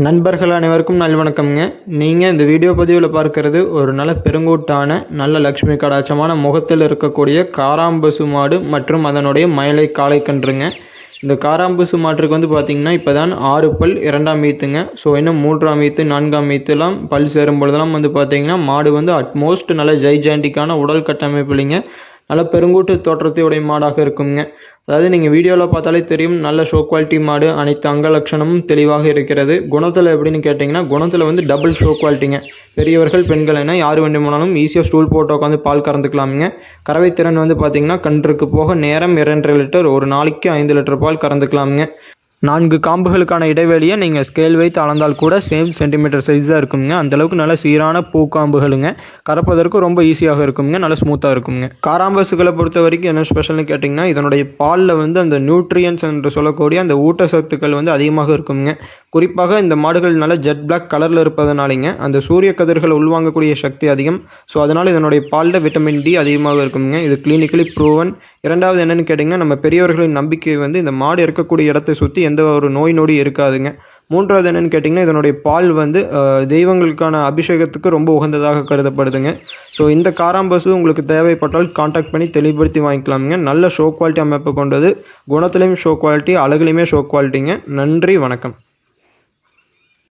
நண்பர்கள் அனைவருக்கும் நல்வணக்கம்ங்க. நீங்கள் இந்த வீடியோ பதிவில் பார்க்கறது ஒரு நல்ல பெருங்கூட்டான நல்ல லக்ஷ்மி கடாட்சமான முகத்தில் இருக்கக்கூடிய காராம்பசு மாடு மற்றும் அதனுடைய மயிலை காளை கன்றுங்க. இந்த காராம்பசு மாட்டுக்கு வந்து பார்த்திங்கன்னா இப்போ தான் 6 பல் 2ஆம் ஈத்துங்க. ஸோ இன்னும் 3ஆம் ஈத்து 4ஆம் ஈத்துலாம் பல் சேரும் பொழுதெல்லாம் வந்து பார்த்திங்கன்னா மாடு வந்து அட்மோஸ்ட் நல்ல ஜைஜாண்டிக்கான உடல் கட்டமைப்பு இல்லைங்க, நல்ல பெருங்கூட்டு தோற்றத்தையுடைய மாடாக இருக்குங்க. அதாவது நீங்கள் வீடியோவில் பார்த்தாலே தெரியும், நல்ல ஷோ குவாலிட்டி மாடு, அனைத்து அங்க லட்சணமும் தெளிவாக இருக்கிறது. குணத்தில் எப்படின்னு கேட்டிங்கன்னா, குணத்தில் வந்து டபுள் ஷோ குவாலிட்டிங்க. பெரியவர்கள் பெண்கள் என யார் வேண்டுமானாலும் ஈஸியாக ஸ்டூல் போட்டு உட்காந்து பால் கறந்துக்கலாமுங்க. கறவை திறன் வந்து பார்த்திங்கன்னா கன்றுக்கு போக நேரம் 2.5 லிட்டர், ஒரு நாளைக்கு 5 லிட்டர் பால் கறந்துக்கலாமுங்க. 4 காம்புகளுக்கான இடைவெளியை நீங்கள் ஸ்கேல் வைத்து அளந்தால் கூட சேம் சென்டிமீட்டர் சைஸ் தான் இருக்குங்க. அந்தளவுக்கு நல்ல சீரான பூக்காம்புகளுங்க. கறப்பதற்கு ரொம்ப ஈஸியாக இருக்குங்க, நல்ல ஸ்மூத்தாக இருக்குங்க. காராம்பசுகளை பொறுத்த வரைக்கும் என்ன ஸ்பெஷல்னு கேட்டிங்கன்னா, இதனுடைய பாலில் வந்து அந்த நியூட்ரியன்ஸ் என்று சொல்லக்கூடிய அந்த ஊட்டச்சத்துக்கள் வந்து அதிகமாக இருக்குங்க. குறிப்பாக இந்த மாடுகள் நல்ல ஜெட் பிளாக் கலரில் இருப்பதனாலிங்க அந்த சூரிய கதிர்கள் உள்வாங்கக்கூடிய சக்தி அதிகம். ஸோ அதனால் இதனுடைய பாலில் விட்டமின் டி அதிகமாக இருக்குங்க. இது கிளினிக்கலி ப்ரூவன். இரண்டாவது என்னென்னு கேட்டிங்கன்னா, நம்ம பெரியவர்களின் நம்பிக்கை வந்து இந்த மாடு இருக்கக்கூடிய இடத்தை சுற்றி எந்த ஒரு நோய் நொடி இருக்காதுங்க. மூன்றாவது என்னென்னு கேட்டிங்கன்னா, இதனுடைய பால் வந்து தெய்வங்களுக்கான அபிஷேகத்துக்கு ரொம்ப உகந்ததாக கருதப்படுதுங்க. ஸோ இந்த காராம்பசு உங்களுக்கு தேவைப்பட்டால் கான்டாக்ட் பண்ணி தெளிவுபடுத்தி வாங்கிக்கலாமுங்க. நல்ல ஷோ குவாலிட்டி அமைப்பு கொண்டது, குணத்துலேயும் ஷோ குவாலிட்டி, அழகுலையுமே ஷோ குவாலிட்டிங்க. நன்றி, வணக்கம்.